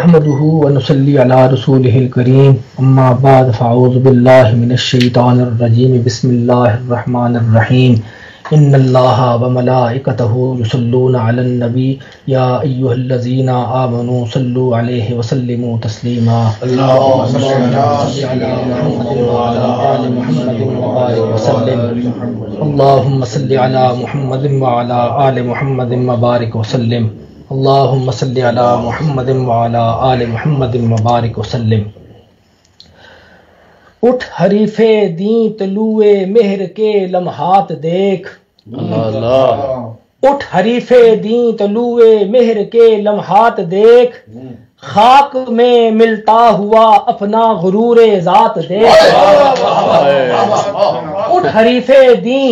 نحمده ونصلي على رسوله الكريم اما بعد فاعوذ بالله من الشيطان الرجيم بسم الله الرحمن الرحيم ان الله وملائكته يصلون على النبي يا ايها الذين امنوا صلوا عليه وسلموا تسليما اللهم صل على محمد وعلى ال محمد وبارك وسلم اللهم صل على محمد وعلى ال محمد وبارك وسلم اللهم صل على محمد وعلى آل محمد وبارک وسلم۔ اٹھ حریف دیں طلوع مہر کے لمحات دیکھ، اٹھ حریف دیں طلوع مہر کے لمحات دیکھ، خاک میں ملتا ہوا اپنا غرور ذات دیکھ۔ اٹھ حریف دیں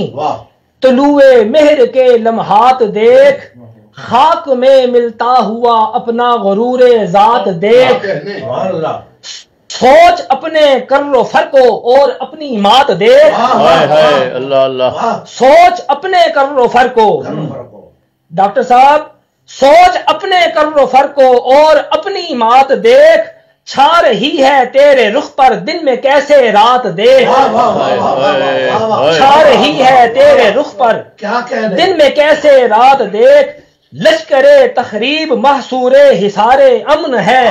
طلوع مہر کے لمحات دیکھ، خاک میں ملتا ہوا اپنا غرور ذات دیکھ، سوچ اپنے کر و فر کو اور اپنی مات دیکھ، سوچ اپنے کر و فر کو، ڈاکٹر صاحب سوچ اپنے کر و فر کو اور اپنی مات دیکھ، چھا رہی ہے تیرے رخ پر دن میں کیسے رات دیکھ، چھا رہی ہے تیرے رخ پر دن میں کیسے رات دیکھ، لشکر تخریب محصور حصار امن ہے،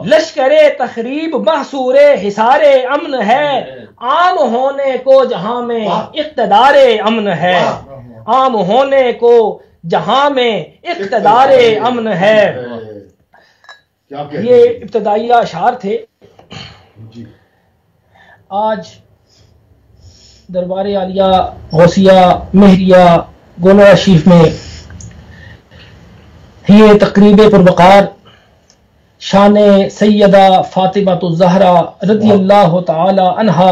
لشکر تخریب محصور حصار امن ہے، عام ہونے کو جہاں میں اقتدار امن ہے، عام ہونے کو جہاں میں اقتدار امن ہے۔ یہ ابتدائی اشعار تھے۔ آج دربار عالیہ غوثیہ مہریہ گونرا شریف میں یہ تقریب پروقار شان سیدہ فاطمہ الزہرا رضی اللہ تعالی عنہا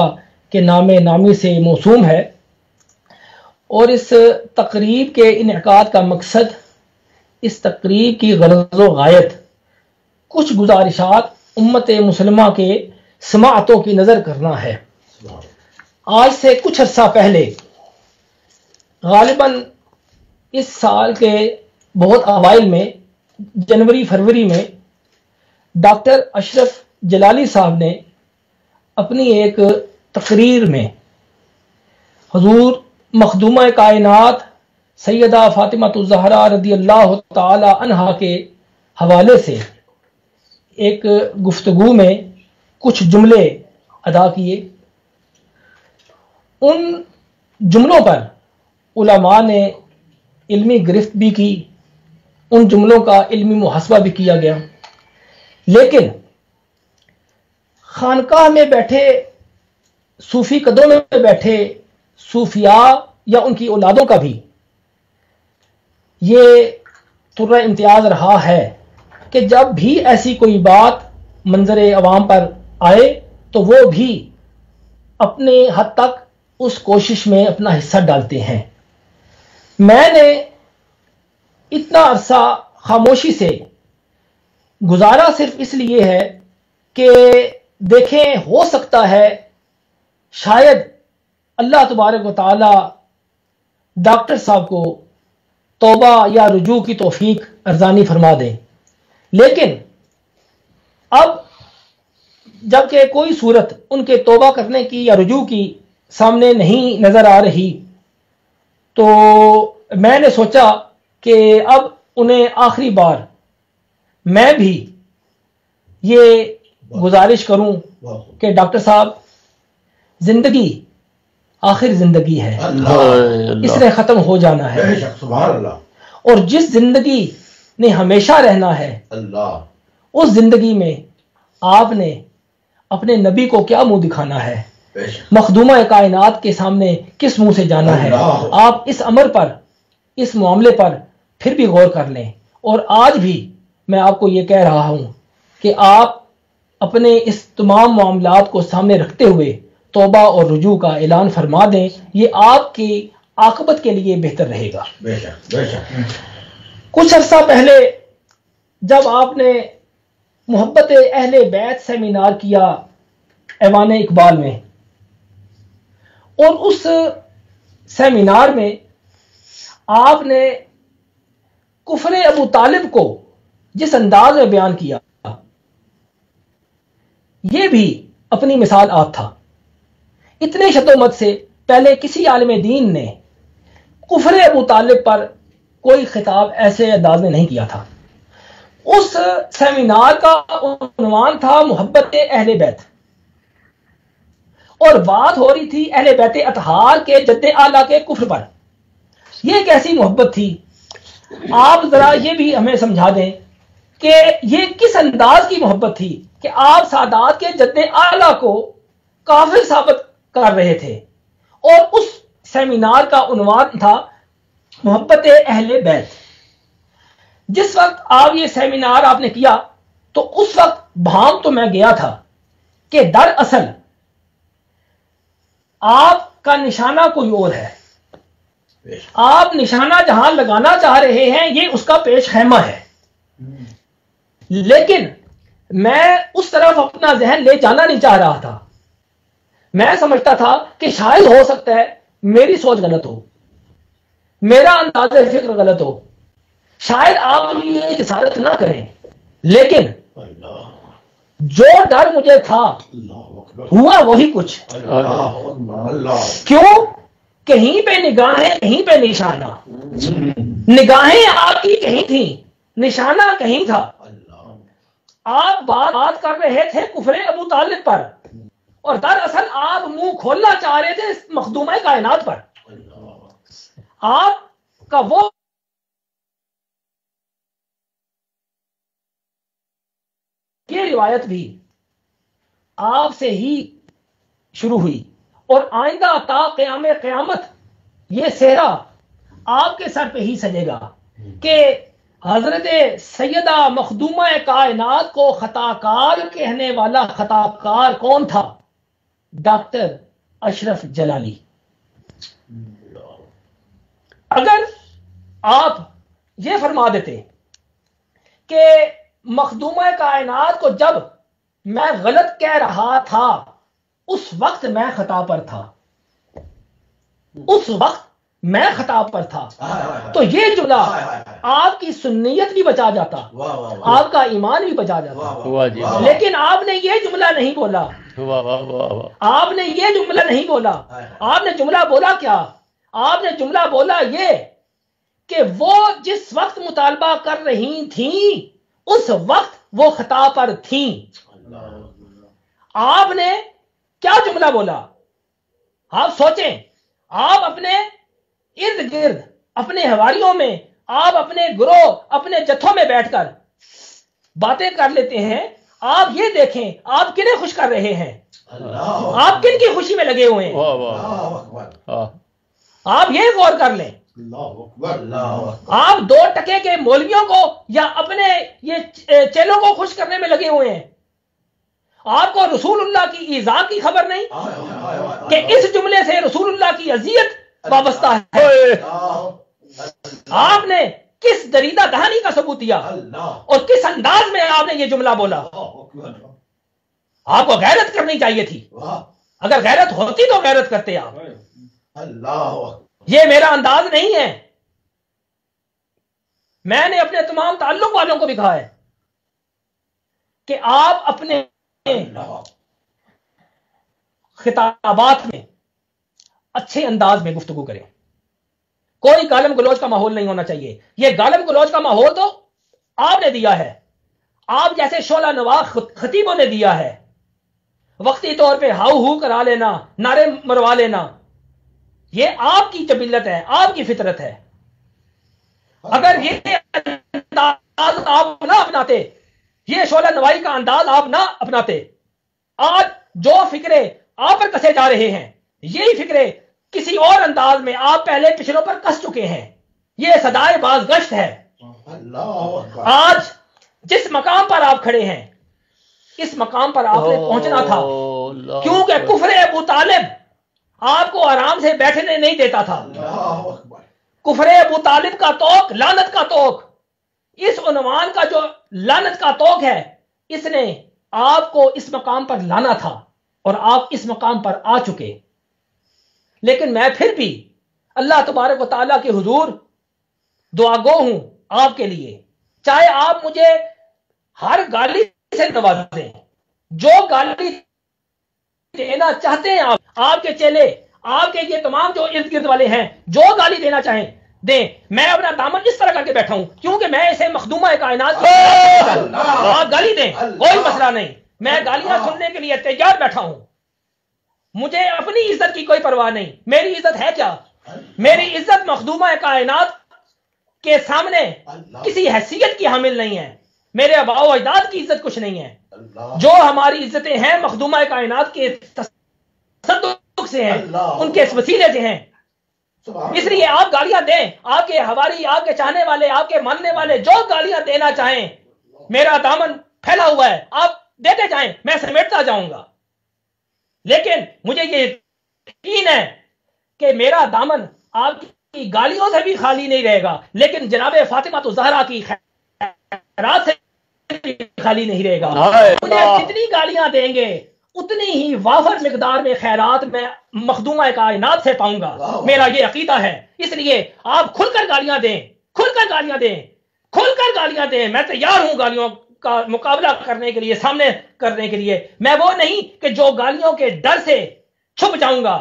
کے نام نامی سے موسوم ہے، اور اس تقریب کے انعقاد کا مقصد، اس تقریب کی غرض و غایت کچھ گزارشات امت مسلمہ کے سماعتوں کی نظر کرنا ہے۔ آج سے کچھ عرصہ پہلے، غالباً اس سال کے بہت اوائل میں، جنوری فروری میں، ڈاکٹر اشرف جلالی صاحب نے اپنی ایک تقریر میں حضور مخدومہ کائنات سیدہ فاطمہ الزہرا رضی اللہ تعالی عنہا کے حوالے سے ایک گفتگو میں کچھ جملے ادا کیے۔ ان جملوں پر علماء نے علمی گرفت بھی کی، ان جملوں کا علمی محاسبہ بھی کیا گیا، لیکن خانقاہ میں بیٹھے، صوفی قدوں میں بیٹھے صوفیاء یا ان کی اولادوں کا بھی یہ طرح امتیاز رہا ہے کہ جب بھی ایسی کوئی بات منظر عوام پر آئے تو وہ بھی اپنے حد تک اس کوشش میں اپنا حصہ ڈالتے ہیں۔ میں نے اتنا عرصہ خاموشی سے گزارا صرف اس لیے ہے کہ دیکھیں، ہو سکتا ہے شاید اللہ تبارک و تعالی ڈاکٹر صاحب کو توبہ یا رجوع کی توفیق ارزانی فرما دیں، لیکن اب جبکہ کوئی صورت ان کے توبہ کرنے کی یا رجوع کی سامنے نہیں نظر آ رہی، تو میں نے سوچا کہ اب انہیں آخری بار میں بھی یہ گزارش کروں کہ ڈاکٹر صاحب، زندگی آخر زندگی ہے، اس نے ختم ہو جانا ہے، اور جس زندگی نے ہمیشہ رہنا ہے اس زندگی میں آپ نے اپنے نبی کو کیا منہ دکھانا ہے، مخدومہ کائنات کے سامنے کس منہ سے جانا ہے۔ آپ اس امر پر، اس معاملے پر پھر بھی غور کر لیں، اور آج بھی میں آپ کو یہ کہہ رہا ہوں کہ آپ اپنے اس تمام معاملات کو سامنے رکھتے ہوئے توبہ اور رجوع کا اعلان فرما دیں، یہ آپ کی عاقبت کے لیے بہتر رہے گا۔ کچھ عرصہ پہلے جب آپ نے محبت اہل بیت سیمینار کیا ایوان اقبال میں، اور اس سیمینار میں آپ نے کفر ابو طالب کو جس انداز میں بیان کیا یہ بھی اپنی مثال آپ تھا. اتنے شتومت سے پہلے کسی عالم دین نے کفر ابو طالب پر کوئی خطاب ایسے انداز میں نہیں کیا تھا. اس سیمینار کا عنوان تھا محبت اہل بیت، اور بات ہو رہی تھی اہل بیت اطہار کے جد اعلیٰ کے کفر پر. یہ کیسی محبت تھی؟ آپ ذرا یہ بھی ہمیں سمجھا دیں کہ یہ کس انداز کی محبت تھی کہ آپ سادات کے جد اعلیٰ کو کافر ثابت کر رہے تھے، اور اس سیمینار کا عنوان تھا محبت اہل بیت. جس وقت آپ یہ سیمینار آپ نے کیا تو اس وقت بھام تو میں گیا تھا کہ دراصل آپ کا نشانہ کوئی اور ہے. آپ نشانہ جہاں لگانا چاہ رہے ہیں یہ اس کا پیش خیمہ ہے، لیکن میں اس طرف اپنا ذہن لے جانا نہیں چاہ رہا تھا. میں سمجھتا تھا کہ شاید ہو سکتا ہے میری سوچ غلط ہو، میرا انداز فکر غلط ہو، شاید آپ یہ جسارت نہ کریں. لیکن جو ڈر مجھے تھا ہوا وہی کچھ. کیوں؟ کہیں پہ نگاہیں کہیں پہ نشانہ. نگاہیں آپ کی کہیں تھیں، نشانہ کہیں تھا. آپ بات کر رہے تھے کفر ابو طالب پر، اور دراصل آپ منہ کھولنا چاہ رہے تھے مخدومہ کائنات پر. آپ کا وہ یہ روایت بھی آپ سے ہی شروع ہوئی، اور آئندہ تا قیام قیامت یہ صحرا آپ کے سر پہ ہی سجے گا کہ حضرت سیدہ مخدومہ کائنات کو خطا کار کہنے والا خطا کار کون تھا؟ ڈاکٹر اشرف جلالی. اگر آپ یہ فرما دیتے کہ مخدومہ کائنات کو جب میں غلط کہہ رہا تھا اس وقت میں خطا پر تھا، اس وقت میں خطا پر تھا، تو یہ جملہ آپ کی سنیت بھی بچا جاتا، آپ کا ایمان بھی بچا جاتا. لیکن آپ نے یہ جملہ نہیں بولا. آپ نے یہ جملہ نہیں بولا. آپ نے جملہ بولا کیا؟ آپ نے جملہ بولا یہ کہ وہ جس وقت مطالبہ کر رہی تھیں اس وقت وہ خطا پر تھیں. آپ نے کیا جملہ بولا؟ آپ سوچیں. آپ اپنے ارد گرد، اپنے حواریوں میں، آپ اپنے گروہ، اپنے جتھوں میں بیٹھ کر باتیں کر لیتے ہیں. آپ یہ دیکھیں آپ کنہیں خوش کر رہے ہیں، آپ کن کی خوشی میں لگے ہوئے ہیں. آپ یہ غور کر لیں. آپ 2 ٹکے کے مولویوں کو یا اپنے یہ چیلوں کو خوش کرنے میں لگے ہوئے ہیں. آپ کو رسول اللہ کی ایذا کی خبر نہیں کہ اس جملے سے رسول اللہ کی اذیت وابستہ ہے. آپ نے کس دریدہ دہانی کا ثبوت دیا اور کس انداز میں آپ نے یہ جملہ بولا؟ آپ کو غیرت کرنی چاہیے تھی. اگر غیرت ہوتی تو غیرت کرتے آپ. یہ میرا انداز نہیں ہے. میں نے اپنے تمام تعلق والوں کو بھی کہا ہے کہ آپ اپنے خطابات میں اچھے انداز میں گفتگو کریں. کوئی گالم گلوچ کا ماحول نہیں ہونا چاہیے. یہ گالم گلوچ کا ماحول تو آپ نے دیا ہے، آپ جیسے شعلہ نوا خطیبوں نے دیا ہے. وقتی طور پہ ہاؤ ہو کرا لینا، نعرے مروا لینا، یہ آپ کی جبلت ہے، آپ کی فطرت ہے. اگر یہ انداز آپ نہ اپناتے، یہ شعلہ نوائی کا انداز آپ نہ اپناتے، آج جو فکرے آپ پر کسے جا رہے ہیں یہی فکرے کسی اور انداز میں آپ پہلے پچھلوں پر کس چکے ہیں. یہ صدائے باز گشت ہے. آج جس مقام پر آپ کھڑے ہیں اس مقام پر آپ نے پہنچنا تھا، کیونکہ کفر ابو طالب آپ کو آرام سے بیٹھنے نہیں دیتا تھا. کفر ابو طالب کا توق لعنت کا توق، اس عنوان کا جو لعنت کا توق ہے، اس نے آپ کو اس مقام پر لانا تھا اور آپ اس مقام پر آ چکے. لیکن میں پھر بھی اللہ تبارک و تعالیٰ کے حضور دعا گو ہوں آپ کے لیے چاہے آپ مجھے ہر گالی سے نوازیں، جو گالی دینا چاہتے ہیں آپ کے چیلے، آپ کے یہ تمام جو ارد گرد والے ہیں، جو گالی دینا چاہیں دیں، میں اپنا دامن اس طرح کر کے بیٹھا ہوں کیونکہ میں اسے مخدومہ کائنات آپ گالی دیں کوئی مسئلہ نہیں، میں گالیاں سننے کے لیے تیار بیٹھا ہوں، مجھے اپنی عزت کی کوئی پرواہ نہیں، میری عزت ہے کیا؟ میری عزت مخدومہ کائنات کے سامنے کسی حیثیت کی حامل نہیں ہے، میرے آباء و اجداد کی عزت کچھ نہیں ہے، جو ہماری عزتیں ہیں مخدومہ کائنات کے تصدق سے ہیں، ان کے وسیلے سے ہیں، اس لیے آپ گالیاں دیں، آپ کے حواری، آپ کے چاہنے والے، آپ کے ماننے والے جو گالیاں دینا چاہیں، میرا دامن پھیلا ہوا ہے، آپ دیتے جائیں، میں سمیٹتا جاؤں گا، لیکن مجھے یہ یقین ہے کہ میرا دامن آپ کی گالیوں سے بھی خالی نہیں رہے گا، لیکن جناب فاطمہ الزہرا کی خیرات سے بھی خالی نہیں رہے گا، مجھے جتنی گالیاں دیں گے اتنی ہی وافر مقدار میں خیرات میں مخدومہ کائنات سے پاؤں گا، میرا یہ عقیدہ ہے، اس لیے آپ کھل کر گالیاں دیں، کھل کر گالیاں دیں، کھل کر گالیاں دیں، میں تیار ہوں گالیوں کا مقابلہ کرنے کے لیے، سامنے کرنے کے لیے، میں وہ نہیں کہ جو گالیوں کے ڈر سے چھپ جاؤں گا،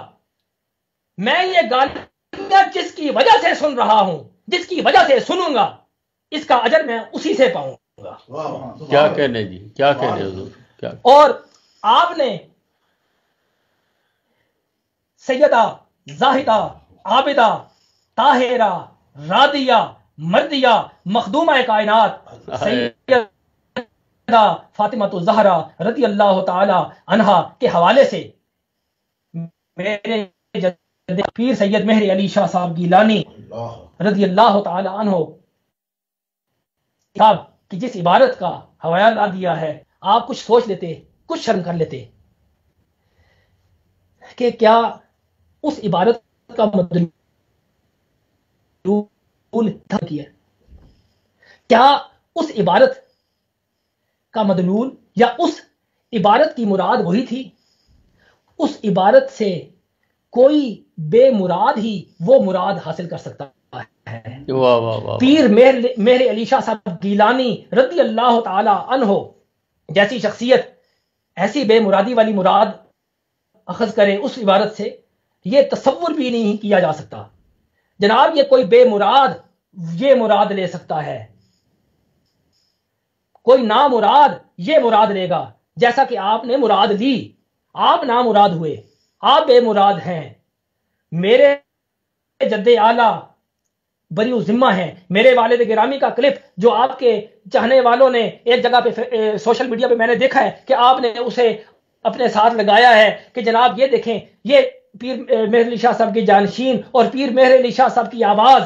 میں یہ گالیاں جس کی وجہ سے سن رہا ہوں، جس کی وجہ سے سنوں گا، اس کا اجر میں اسی سے پاؤں گا۔ کیا کہنے جی، کیا کہنے حضور، کیا؟ اور آپ نے سیدہ زاہدہ عابدہ طاہرہ راضیہ مرضیہ مخدومہ کائنات سیدہ فاطمہ الزہرا رضی اللہ تعالی عنہا کے حوالے سے میرے پیر سید مہر علی شاہ صاحب گیلانی رضی اللہ تعالی عنہ صاحب کی جس عبارت کا حوالہ دیا ہے، آپ کچھ سوچ لیتے، کچھ شرم کر لیتے کہ کیا اس عبارت کا مدلول کیا، کیا اس عبارت کا مدلول یا اس عبارت کی مراد وہی تھی؟ اس عبارت سے کوئی بے مراد ہی وہ مراد حاصل کر سکتا ہے۔ واہ واہ واہ، پیر مہر علی شاہ صاحب گیلانی رضی اللہ تعالی عنہ جیسی شخصیت ایسی بے مرادی والی مراد اخذ کرے اس عبارت سے، یہ تصور بھی نہیں کیا جا سکتا جناب، یہ کوئی بے مراد یہ مراد لے سکتا ہے، کوئی نامراد یہ مراد لے گا، جیسا کہ آپ نے مراد لی، آپ نامراد ہوئے، آپ بے مراد ہیں، میرے جد اعلیٰ بریء ذمہ ہیں، میرے والد گرامی کا کلپ جو آپ کے چاہنے والوں نے ایک جگہ پہ سوشل میڈیا پہ میں نے دیکھا ہے کہ آپ نے اسے اپنے ساتھ لگایا ہے کہ جناب یہ دیکھیں، یہ پیر مہر علی شاہ صاحب کی جانشین اور پیر مہر علی شاہ صاحب کی آواز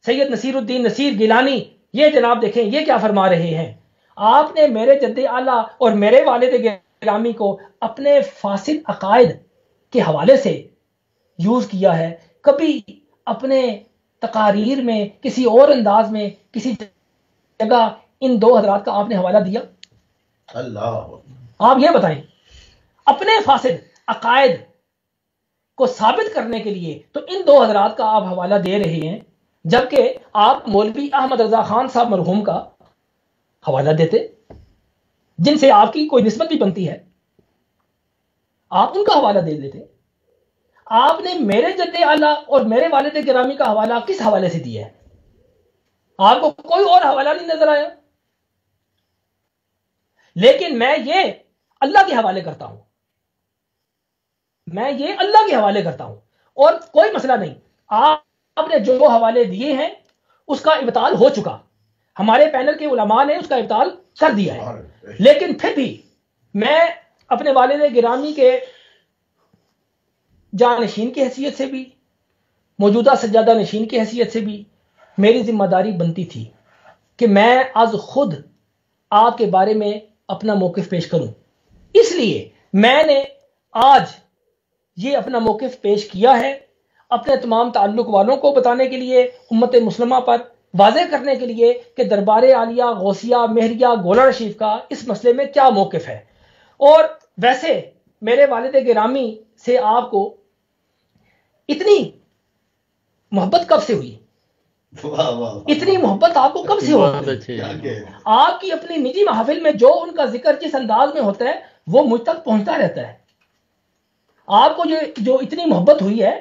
سید نصیر الدین نصیر گیلانی، یہ جناب دیکھیں یہ کیا فرما رہے ہیں۔ آپ نے میرے جد اعلیٰ اور میرے والد گرامی کو اپنے فاسد عقائد کے حوالے سے یوز کیا ہے، کبھی اپنے تقاریر میں کسی اور انداز میں کسی جگہ ان دو حضرات کا آپ نے حوالہ دیا؟ آپ یہ بتائیں، اپنے فاسد عقائد کو ثابت کرنے کے لیے تو ان دو حضرات کا آپ حوالہ دے رہے ہیں، جبکہ آپ مولوی احمد رضا خان صاحب مرحوم کا حوالہ دیتے جن سے آپ کی کوئی نسبت بھی بنتی ہے، آپ ان کا حوالہ دے دیتے۔ آپ نے میرے جد اعلیٰ اور میرے والد گرامی کا حوالہ کس حوالے سے دیا ہے؟ آپ کو کوئی اور حوالہ نہیں نظر آیا، لیکن میں یہ اللہ کے حوالے کرتا ہوں، میں یہ اللہ کے حوالے کرتا ہوں، اور کوئی مسئلہ نہیں، آپ نے جو حوالے دیے ہیں اس کا ابطال ہو چکا، ہمارے پینل کے علماء نے اس کا ابطال کر دیا ہے، لیکن پھر بھی میں اپنے والد گرامی کے جانشین کی حیثیت سے بھی، موجودہ سجادہ نشین کی حیثیت سے بھی میری ذمہ داری بنتی تھی کہ میں از خود آپ کے بارے میں اپنا موقف پیش کروں، اس لیے میں نے آج یہ اپنا موقف پیش کیا ہے، اپنے تمام تعلق والوں کو بتانے کے لیے، امت مسلمہ پر واضح کرنے کے لیے کہ دربار عالیہ غوثیہ مہریہ گولڑا شریف کا اس مسئلے میں کیا موقف ہے۔ اور ویسے میرے والد گرامی سے آپ کو اتنی محبت کب سے ہوئی؟ اتنی محبت آپ کو کب سے بہت ہوگی؟ اچھے جی۔ آپ کی اپنی نجی محفل میں جو ان کا ذکر جس انداز میں ہوتا ہے وہ مجھ تک پہنچتا رہتا ہے. آپ کو جو اتنی محبت ہوئی ہے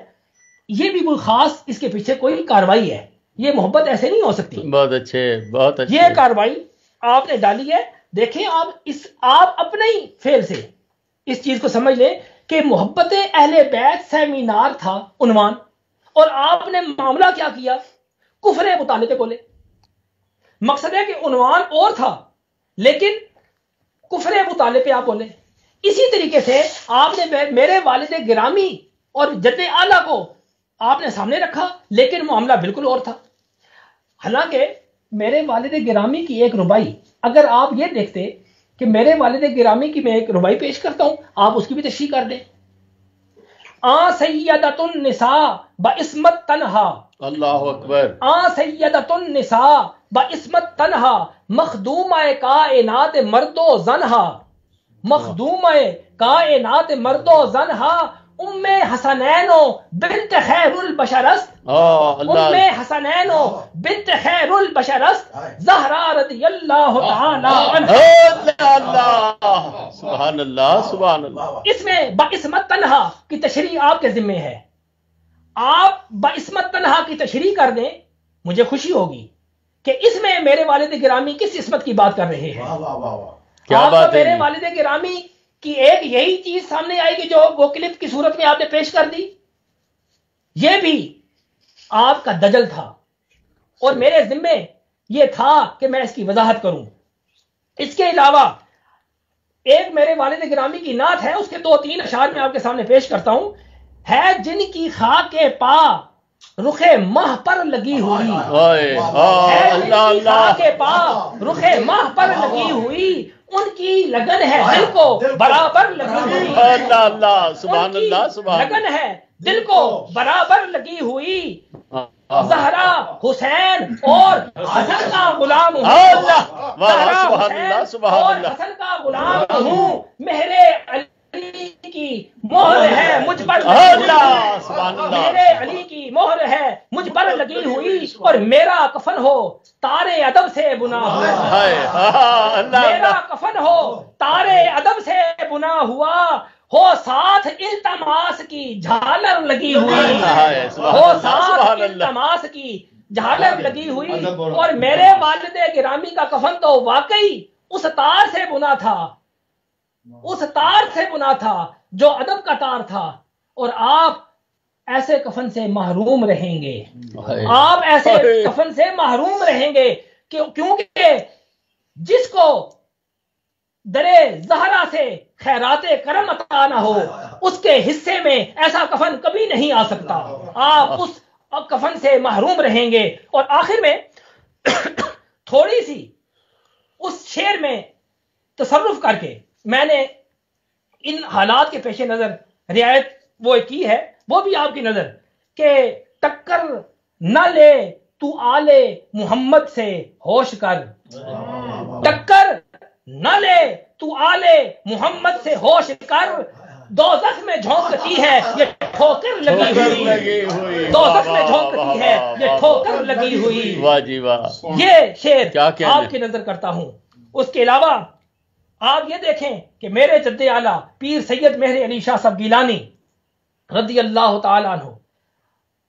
یہ بھی کوئی خاص اس کے پیچھے کوئی کاروائی ہے. یہ محبت ایسے نہیں ہو سکتی. بہت اچھے، بہت اچھے. یہ کاروائی آپ نے ڈالی ہے. دیکھیں آپ اپنے ہی فعل سے اس چیز کو سمجھ لیں کہ محبت اہل بیت سیمینار تھا عنوان، اور آپ نے معاملہ کیا کیا؟ کفر مطالعے بولے. مقصد ہے کہ عنوان اور تھا لیکن کفر مطالعے پہ آپ بولے. اسی طریقے سے آپ نے میرے والد گرامی اور جد اعلیٰ کو آپ نے سامنے رکھا لیکن معاملہ بالکل اور تھا. حالانکہ میرے والد گرامی کی ایک ربائی اگر آپ یہ دیکھتے کہ میرے والد گرامی کی میں ایک ربائی پیش کرتا ہوں، آپ اس کی بھی تشریح کر دیں. سیدۃ النساء بعصمت تنہا، اللہ اکبر. سیدۃ النساء بعصمت تنہا، مخدومہ کائنات مرد و زنہا، مخدومہ کائنات مرد و زنہا، ام حسنین بنت خیر البشر است، ام حسنین بنت خیر البشر است، زہرا رضی اللہ تعالی عنہ. اللہ سبحان اللہ سبحان اللہ. اس میں بعصمت تنہا کی تشریح آپ کے ذمے ہے. آپ بعصمت تنہا کی تشریح کر دیں، مجھے خوشی ہوگی کہ اس میں میرے والد گرامی کس عصمت کی بات کر رہے ہیں. آپ کو میرے والد گرامی کی ایک یہی چیز سامنے آئے گی جو وہ کلپ کی صورت میں آپ نے پیش کر دی. یہ بھی آپ کا دجل تھا اور میرے ذمے یہ تھا کہ میں اس کی وضاحت کروں. اس کے علاوہ ایک میرے والد گرامی کی نعت ہے، اس کے 2-3 اشعار میں آپ کے سامنے پیش کرتا ہوں. ہے جن کی خاک پا رخ ماہ پر لگی ہوئی، ہے جن کی خاک پا رخ ماہ پر لگی ہوئی، ان کی لگن ہے دل کو برابر لگی ہوئی. اللہ اللہ سبحان اللہ سبحان اللہ. لگن ہے دل کو برابر لگی ہوئی. زہرا حسین اور حسن کا غلام ہوں، زہرا حسین اور حسن کا غلام ہوں. مہر علی کی مہر ہے مجھ پر لگی ہوئی، میرے علی کی مہر ہے مجھ پر لگی ہوئی، اور میرا کفن ہو تارے ادب سے بنا ہوا، میرا کفن ہو تارے ادب سے بنا ہوا، ہو ساتھ التماس کی جھالر لگی ہوئی، ہو ساتھ التماس کی جھالر لگی ہوئی. اور میرے والد گرامی کا کفن تو واقعی اس تار سے بنا تھا، اس تار سے بنا تھا جو ادب کا تار تھا. اور آپ ایسے کفن سے محروم رہیں گے، آپ ایسے کفن سے محروم رہیں گے کیونکہ جس کو درے زہرا سے خیرات کرم عطا نہ ہو اس کے حصے میں ایسا کفن کبھی نہیں آ سکتا. آپ اس کفن سے محروم رہیں گے. اور آخر میں تھوڑی سی اس شعر میں تصرف کر کے میں نے ان حالات کے پیش نظر رعایت وہ کی ہے، وہ بھی آپ کی نظر کہ ٹکر نہ لے تو آلے محمد سے ہوش کر، ٹکر نہ لے تو آلے محمد سے ہوش کر، دوزخ میں جھونکتی ہے یہ ٹھوکر لگی ہوئی، دوزخ میں جھونکتی ہے یہ ٹھوکر لگی ہوئی. واہ جی واہ. یہ شعر آپ کی نظر کرتا ہوں. اس کے علاوہ آپ یہ دیکھیں کہ میرے جد اعلیٰ پیر سید مہر علی شاہ صاحب گیلانی رضی اللہ تعالیٰ عنہ،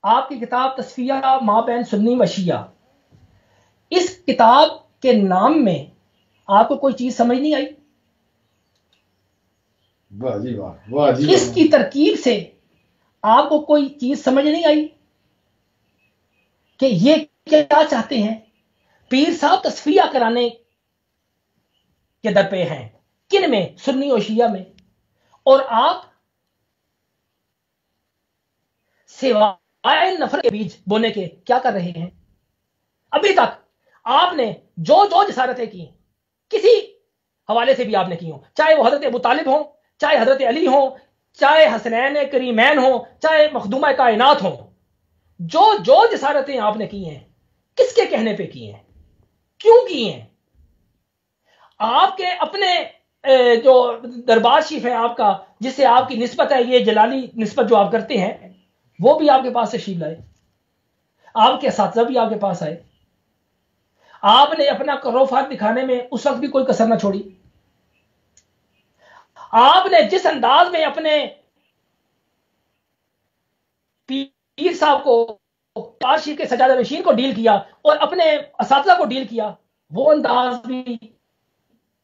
آپ کی کتاب تصفیہ ما بین سنی و شیعہ، اس کتاب کے نام میں آپ کو کوئی چیز سمجھ نہیں آئی؟ اس کی ترکیب سے آپ کو کوئی چیز سمجھ نہیں آئی کہ یہ کیا چاہتے ہیں؟ پیر صاحب تصفیہ کرانے کے در پہ ہیں، کن میں؟ سنی و شیعہ میں. اور آپ سوائے نفرت کے بیج بونے کے کیا کر رہے ہیں؟ ابھی تک آپ نے جو جسارتیں کی کسی حوالے سے بھی آپ نے کی ہوں، چاہے وہ حضرت ابو طالب ہوں، چاہے حضرت علی ہوں، چاہے حسنین کریمین ہوں، چاہے مخدومہ کائنات ہوں، جو جسارتیں آپ نے کی ہیں کس کے کہنے پہ کی ہیں؟ کیوں کی ہیں؟ آپ کے اپنے جو دربار شریف ہے آپ کا، جس سے آپ کی نسبت ہے، یہ جلالی نسبت جو آپ کرتے ہیں، وہ بھی آپ کے پاس تشریف لائے. آپ کے اساتذہ بھی آپ کے پاس آئے، آپ نے اپنا کروفات دکھانے میں اس وقت بھی کوئی کسر نہ چھوڑی، آپ نے جس انداز میں اپنے پیر صاحب کو، پاشی کے سجادہ نشین کو ڈیل کیا اور اپنے اساتذہ کو ڈیل کیا، وہ انداز بھی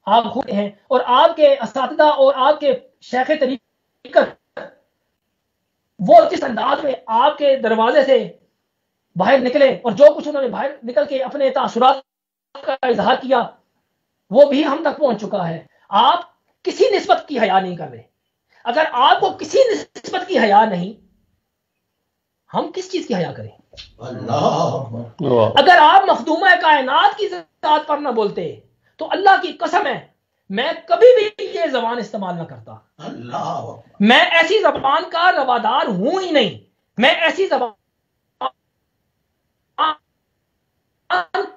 آپ خود ہیں، اور آپ کے اساتذہ اور آپ کے شیخ طریقت وہ جس انداز میں آپ کے دروازے سے باہر نکلے اور جو کچھ انہوں نے باہر نکل کے اپنے تاثرات کا اظہار کیا وہ بھی ہم تک پہنچ چکا ہے۔ آپ کسی نسبت کی حیا نہیں کر رہے۔ اگر آپ کو کسی نسبت کی حیا نہیں، ہم کس چیز کی حیا کریں؟ اگر آپ مخدومہ کائنات کی ذات پر نہ بولتے تو اللہ کی قسم ہے میں کبھی بھی یہ زبان استعمال نہ کرتا۔ میں ایسی زبان کا روادار ہوں ہی نہیں، میں ایسی زبان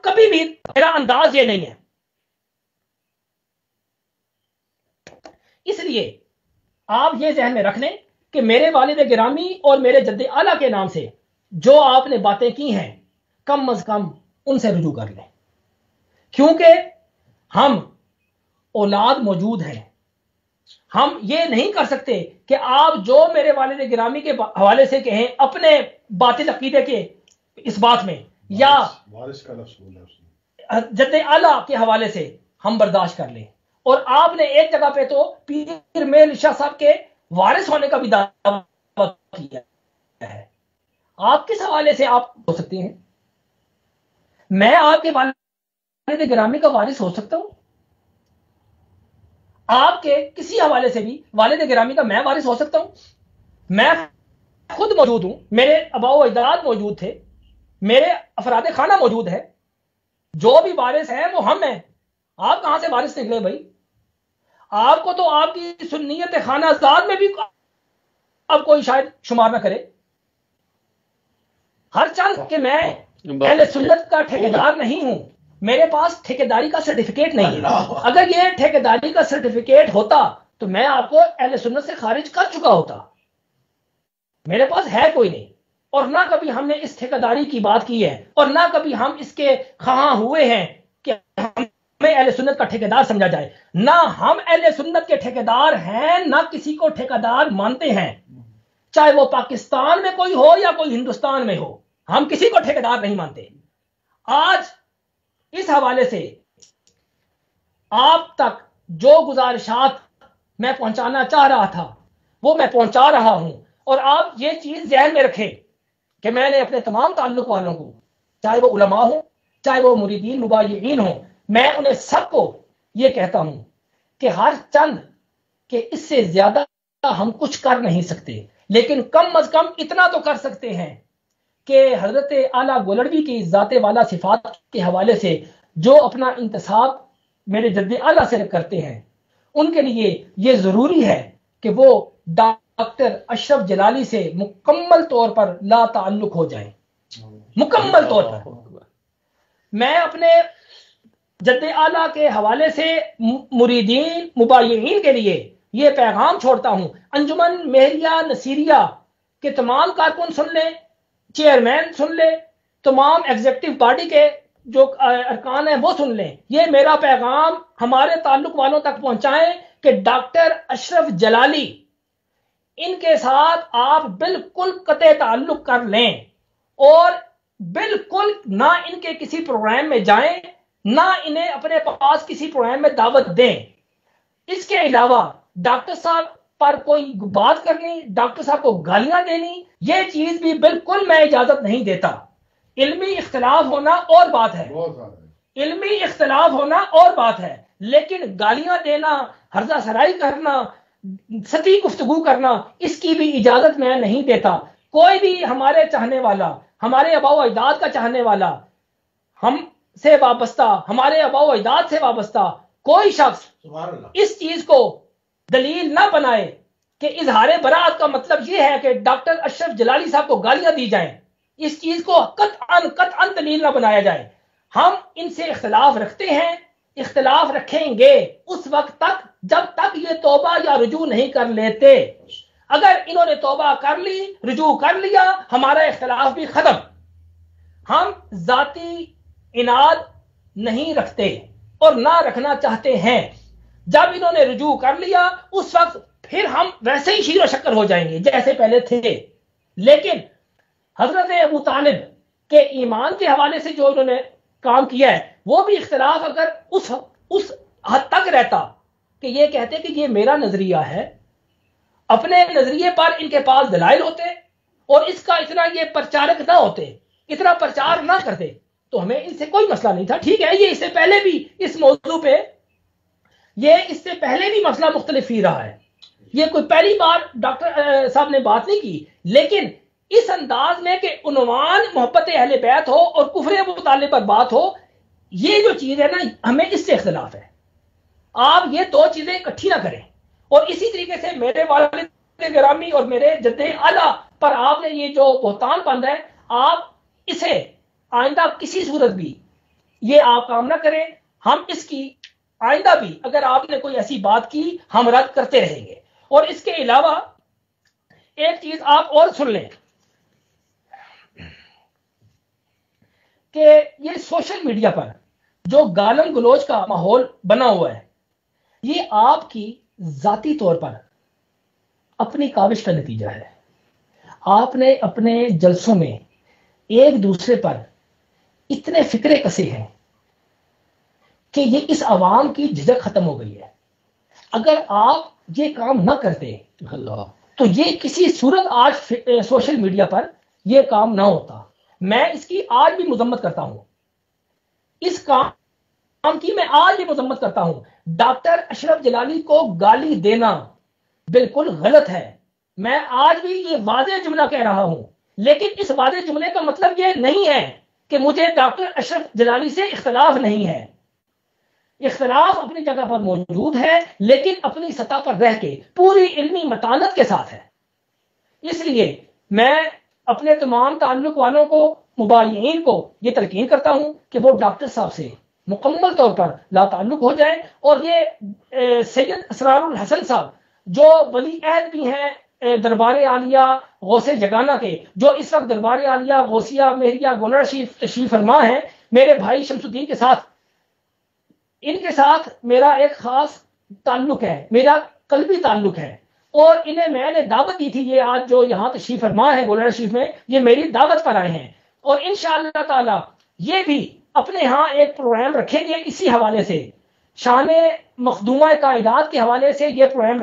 کبھی بھی، میرا انداز یہ نہیں ہے۔ اس لیے آپ یہ ذہن میں رکھ لیں کہ میرے والد گرامی اور میرے جد اعلیٰ کے نام سے جو آپ نے باتیں کی ہیں کم از کم ان سے رجوع کر لیں، کیونکہ ہم اولاد موجود ہیں۔ ہم یہ نہیں کر سکتے کہ آپ جو میرے والد گرامی کے حوالے سے کہیں اپنے باطل عقیدے کے اس بات میں، یا جد اعلیٰ کے حوالے سے ہم برداشت کر لیں، اور آپ نے ایک جگہ پہ تو پیر میل شاہ صاحب کے وارث ہونے کا بھی دعویٰ کیا ہے۔ آپ کس حوالے سے آپ ہو سکتے ہیں؟ میں آپ کے والد گرامی کا وارث ہو سکتا ہوں؟ آپ کے کسی حوالے سے بھی والد گرامی کا میں وارث ہو سکتا ہوں؟ میں خود موجود ہوں، میرے آباء و اجداد موجود تھے، میرے افراد خانہ موجود ہے، جو بھی وارث ہیں وہ ہم ہیں۔ آپ کہاں سے وارث نکلے بھائی؟ آپ کو تو آپ کی سنیت خانہ ذات میں بھی اب کوئی شاید شمار نہ کرے۔ ہر چند کہ میں اہل سنت کا ٹھیکیدار نہیں ہوں، میرے پاس ٹھیکیداری کا سرٹیفکیٹ نہیں ہے۔ اگر یہ ٹھیکیداری کا سرٹیفکیٹ ہوتا تو میں آپ کو اہل سنت سے خارج کر چکا ہوتا، میرے پاس ہے کوئی نہیں، اور نہ کبھی ہم نے اس ٹھیکیداری کی بات کی ہے، اور نہ کبھی ہم اس کے خواہاں ہوئے ہیں کہ ہمیں اہل سنت کا ٹھیکیدار سمجھا جائے۔ نہ ہم اہل سنت کے ٹھیکیدار ہیں، نہ کسی کو ٹھیکیدار مانتے ہیں، چاہے وہ پاکستان میں کوئی ہو یا کوئی ہندوستان میں ہو، ہم کسی کو ٹھیکیدار نہیں مانتے۔ آج اس حوالے سے آپ تک جو گزارشات میں پہنچانا چاہ رہا تھا وہ میں پہنچا رہا ہوں، اور آپ یہ چیز ذہن میں رکھیں کہ میں نے اپنے تمام تعلق والوں کو، چاہے وہ علماء ہوں، چاہے وہ مریدین مبایعین ہوں، میں انہیں سب کو یہ کہتا ہوں کہ ہر چند کہ اس سے زیادہ ہم کچھ کر نہیں سکتے، لیکن کم از کم اتنا تو کر سکتے ہیں کہ حضرت اعلیٰ گولڑوی کی ذات والا صفات کے حوالے سے جو اپنا انتصاب میرے جد اعلیٰ سے کرتے ہیں، ان کے لیے یہ ضروری ہے کہ وہ ڈاکٹر اشرف جلالی سے مکمل طور پر لا تعلق ہو جائیں، مکمل طور پر۔ میں اپنے جد اعلیٰ کے حوالے سے مریدین مبایعین کے لیے یہ پیغام چھوڑتا ہوں، انجمن مہریہ نصیریہ کے تمام کارکن سن لیں، چیئرمین سن لیں، تمام ایگزیکٹو باڈی کے جو ارکان ہیں وہ سن لیں، یہ میرا پیغام ہمارے تعلق والوں تک پہنچائیں کہ ڈاکٹر اشرف جلالی، ان کے ساتھ آپ بالکل قطع تعلق کر لیں، اور بالکل نہ ان کے کسی پروگرام میں جائیں، نہ انہیں اپنے پاس کسی پروگرام میں دعوت دیں۔ اس کے علاوہ ڈاکٹر صاحب پر کوئی بات کرنی، ڈاکٹر صاحب کو گالیاں دینی، یہ چیز بھی بالکل میں اجازت نہیں دیتا۔ علمی اختلاف ہونا اور بات ہے، علمی اختلاف ہونا اور بات ہے، لیکن گالیاں دینا، ہرزہ سرائی کرنا، سطحی گفتگو کرنا، اس کی بھی اجازت میں نہیں دیتا۔ کوئی بھی ہمارے چاہنے والا، ہمارے آباء و اجداد کا چاہنے والا، ہم سے وابستہ، ہمارے آباء و اجداد سے وابستہ کوئی شخص اس چیز کو دلیل نہ بنائے کہ اظہار برات کا مطلب یہ ہے کہ ڈاکٹر اشرف جلالی صاحب کو گالیاں دی جائیں، اس چیز کو قطعاً دلیل نہ بنایا جائے۔ ہم ان سے اختلاف رکھتے ہیں، اختلاف رکھیں گے اس وقت تک جب تک یہ توبہ یا رجوع نہیں کر لیتے۔ اگر انہوں نے توبہ کر لی، رجوع کر لیا، ہمارا اختلاف بھی ختم۔ ہم ذاتی اناد نہیں رکھتے اور نہ رکھنا چاہتے ہیں. جب انہوں نے رجوع کر لیا اس وقت پھر ہم ویسے ہی شیر و شکر ہو جائیں گے جیسے پہلے تھے. لیکن حضرت ابو طالب کے ایمان کے حوالے سے جو انہوں نے کام کیا ہے وہ بھی اختلاف اگر اس حد تک رہتا کہ یہ کہتے کہ یہ میرا نظریہ ہے، اپنے نظریے پر ان کے پاس دلائل ہوتے اور اس کا اتنا یہ پرچارک نہ ہوتے، اتنا پرچار نہ کرتے، تو ہمیں ان سے کوئی مسئلہ نہیں تھا. ٹھیک ہے، یہ اس سے پہلے بھی اس موضوع پہ اس سے پہلے بھی مسئلہ مختلف ہی رہا ہے. یہ کوئی پہلی بار ڈاکٹر صاحب نے بات نہیں کی، لیکن اس انداز میں کہ عنوان محبت اہل بیت ہو اور کفر ابو طالب پر بات ہو، یہ جو چیز ہے نا ہمیں اس سے اختلاف ہے. آپ یہ دو چیزیں اکٹھی نہ کریں. اور اسی طریقے سے میرے والد گرامی اور میرے جد اعلیٰ پر آپ نے یہ جو بہتان باندھا ہے، آپ اسے آئندہ کسی صورت بھی یہ آپ کام نہ کریں. ہم اس کی آئندہ بھی اگر آپ نے کوئی ایسی بات کی ہم رد کرتے رہیں گے. اور اس کے علاوہ ایک چیز آپ اور سن لیں کہ یہ سوشل میڈیا پر جو گالم گلوچ کا ماحول بنا ہوا ہے، یہ آپ کی ذاتی طور پر اپنی کاوش کا نتیجہ ہے. آپ نے اپنے جلسوں میں ایک دوسرے پر اتنے فکرے کسے ہیں کہ یہ اس عوام کی جھجک ختم ہو گئی ہے. اگر آپ یہ کام نہ کرتے تو یہ کسی صورت آج سوشل میڈیا پر یہ کام نہ ہوتا. میں اس کی آج بھی مذمت کرتا ہوں، اس کام کی میں آج بھی مذمت کرتا ہوں. ڈاکٹر اشرف جلالی کو گالی دینا بالکل غلط ہے. میں آج بھی یہ واضح جملہ کہہ رہا ہوں، لیکن اس واضح جملے کا مطلب یہ نہیں ہے کہ مجھے ڈاکٹر اشرف جلالی سے اختلاف نہیں ہے. اختلاف اپنی جگہ پر موجود ہے، لیکن اپنی سطح پر رہ کے پوری علمی متانت کے ساتھ ہے. اس لیے میں اپنے تمام تعلق والوں کو، مباینین کو یہ تلقین کرتا ہوں کہ وہ ڈاکٹر صاحب سے مکمل طور پر لا تعلق ہو جائیں. اور یہ سید اسرار الحسن صاحب جو ولی عہد بھی ہیں دربار عالیہ غوث جگانہ کے، جو اس وقت دربار عالیہ غوثیہ مہریہ گولڑا شریف تشریف فرما ہیں، میرے بھائی شمس الدین کے ساتھ، ان کے ساتھ میرا ایک خاص تعلق ہے، میرا قلبی تعلق ہے. اور انہیں میں نے دعوت دی تھی، یہ آج جو یہاں تشریف فرما ہے گولڑا شریف میں، یہ میری دعوت پر آئے ہیں. اور انشاءاللہ تعالی یہ بھی اپنے ہاں ایک پروگرام رکھیں گے اسی حوالے سے، شان مخدومہ کائنات کے حوالے سے یہ پروگرام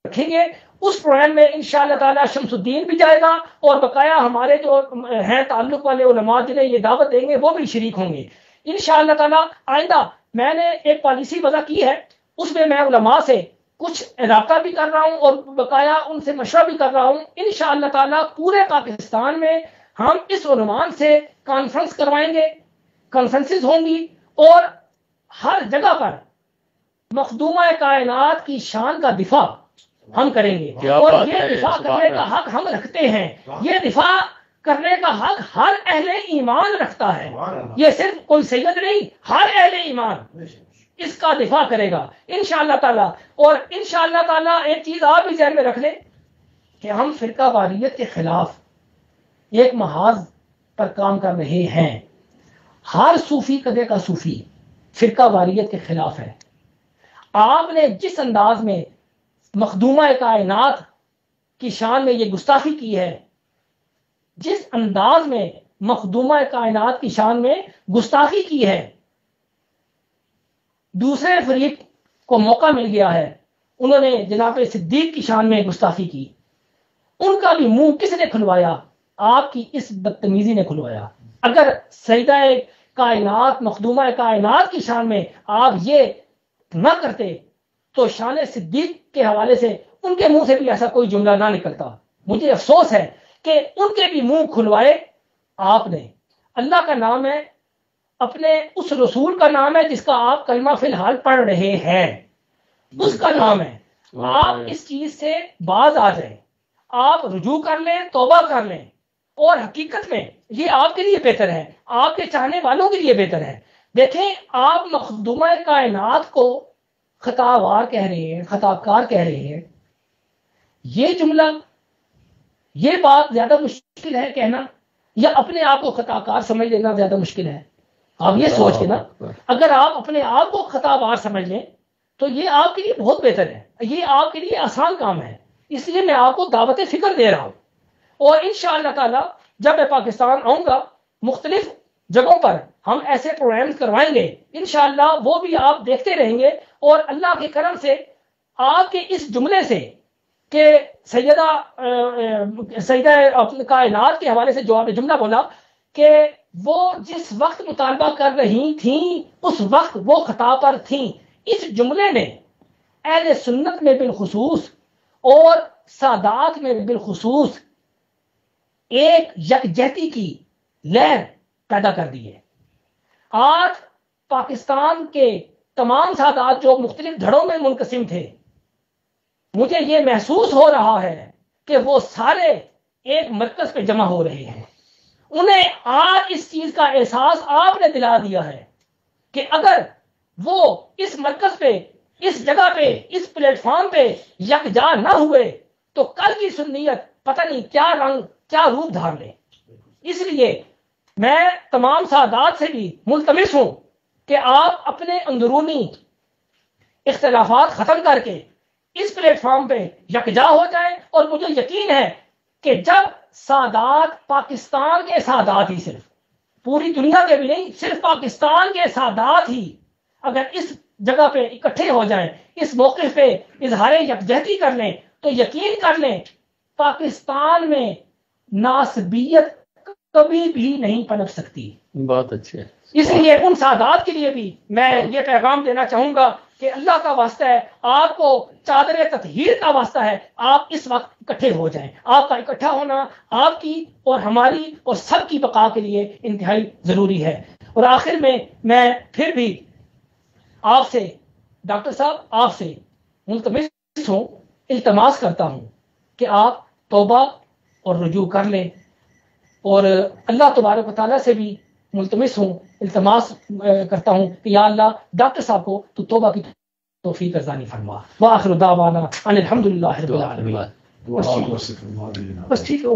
رکھیں گے. اس پروگرام میں انشاءاللہ تعالی شمس الدین بھی جائے گا اور بقایا ہمارے جو ہیں تعلق والے علماء جنہیں یہ دعوت دیں گے وہ بھی شریک ہوں گے انشاءاللہ تعالی. آئندہ میں نے ایک پالیسی وضع کی ہے، اس میں میں علماء سے کچھ رابطہ بھی کر رہا ہوں اور بقایا ان سے مشورہ بھی کر رہا ہوں. انشاءاللہ تعالی پورے پاکستان میں ہم اس عنوان سے کانفرنس کروائیں گے، کانفرنسز ہوں گی، اور ہر جگہ پر مخدومہ کائنات کی شان کا دفاع ہم کریں گے. اور یہ دفاع کرنے کا حق ہم رکھتے ہیں، یہ دفاع کرنے کا حق ہر اہل ایمان رکھتا ہے. یہ صرف کوئی سید نہیں، ہر اہل ایمان اس کا دفاع کرے گا انشاءاللہ تعالی. اور انشاءاللہ تعالی ایک چیز آپ بھی ذہن میں رکھ لیں کہ ہم فرقہ واریت کے خلاف ایک محاذ پر کام کر رہے ہیں. ہر صوفی قدے کا صوفی فرقہ واریت کے خلاف ہے. آپ نے جس انداز میں مخدومہ کائنات کی شان میں یہ گستاخی کی ہے، جس انداز میں مخدومہ کائنات کی شان میں گستاخی کی ہے، دوسرے فریق کو موقع مل گیا ہے، انہوں نے جناب صدیق کی شان میں گستاخی کی. ان کا بھی منہ کس نے کھلوایا؟ آپ کی اس بدتمیزی نے کھلوایا. اگر سیدہ کائنات مخدومہ کائنات کی شان میں آپ یہ نہ کرتے تو شان صدیق کے حوالے سے ان کے منہ سے بھی ایسا کوئی جملہ نہ نکلتا. مجھے افسوس ہے کہ ان کے بھی منہ کھلوائے آپ نے. اللہ کا نام ہے، اپنے اس رسول کا نام ہے جس کا آپ کلمہ فی الحال پڑھ رہے ہیں، اس کا نام ہے. آپ اس چیز سے باز آ جائیں، آپ رجوع کر لیں، توبہ کر لیں. اور حقیقت میں یہ آپ کے لیے بہتر ہے، آپ کے چاہنے والوں کے لیے بہتر ہے. دیکھیں، آپ مخدومہ کائنات کو خطاوار کہہ رہے ہیں، خطاکار کہہ رہے ہیں. یہ جملہ، یہ بات زیادہ مشکل ہے کہنا، یا اپنے آپ کو خطا کار سمجھ لینا زیادہ مشکل ہے؟ آپ یہ سوچ کے نا، اگر آپ اپنے آپ کو خطا بار سمجھ لیں تو یہ آپ کے لیے بہت بہتر ہے، یہ آپ کے لیے آسان کام ہے. اس لیے میں آپ کو دعوت فکر دے رہا ہوں. اور انشاءاللہ تعالی جب میں پاکستان آؤں گا مختلف جگہوں پر ہم ایسے پروگرام کروائیں گے انشاءاللہ، وہ بھی آپ دیکھتے رہیں گے. اور اللہ کے کرم سے آپ کے اس جملے سے کہ سیدہ کائنات کے حوالے سے جو آپ نے جملہ بولا کہ وہ جس وقت مطالبہ کر رہی تھیں اس وقت وہ خطا پر تھیں، اس جملے نے اہل سنت میں بالخصوص اور سادات میں بالخصوص ایک یکجہتی کی لہر پیدا کر دی ہے. آج پاکستان کے تمام سادات جو مختلف دھڑوں میں منقسم تھے، مجھے یہ محسوس ہو رہا ہے کہ وہ سارے ایک مرکز پہ جمع ہو رہے ہیں. انہیں آج اس چیز کا احساس آپ نے دلا دیا ہے کہ اگر وہ اس مرکز پہ، اس جگہ پہ، اس پلیٹ فارم پہ یکجا نہ ہوئے تو کل کی سنیت پتہ نہیں کیا رنگ، کیا روپ دھار لے. اس لیے میں تمام سادات سے بھی ملتمس ہوں کہ آپ اپنے اندرونی اختلافات ختم کر کے اس پلیٹ فارم پہ یکجا ہو جائیں. اور مجھے یقین ہے کہ جب سادات، پاکستان کے سادات ہی، صرف پوری دنیا کے بھی نہیں، صرف پاکستان کے سادات ہی اگر اس جگہ پہ اکٹھے ہو جائیں، اس موقع پہ اظہار یکجہتی کر لیں تو یقین کر لیں پاکستان میں ناسبیت کبھی بھی نہیں پنپ سکتی. بہت اچھے. اس لیے ان سادات کے لیے بھی میں یہ پیغام دینا چاہوں گا کہ اللہ کا واسطہ ہے، آپ کو چادر تطہیر کا واسطہ ہے، آپ اس وقت اکٹھے ہو جائیں. آپ کا اکٹھا ہونا آپ کی اور ہماری اور سب کی بقا کے لیے انتہائی ضروری ہے. اور آخر میں پھر بھی آپ سے ڈاکٹر صاحب، آپ سے ملتمس ہوں، التماس کرتا ہوں کہ آپ توبہ اور رجوع کر لیں. اور اللہ تبارک و تعالیٰ سے بھی ملتمس ہوں، التماس کرتا ہوں کہ یا اللہ ڈاکٹر صاحب کو تو توبہ کی توفیق ارزانی فرما. وآخر دعوانا ان الحمدللہ رب العالمین. بس ٹھیک ہے.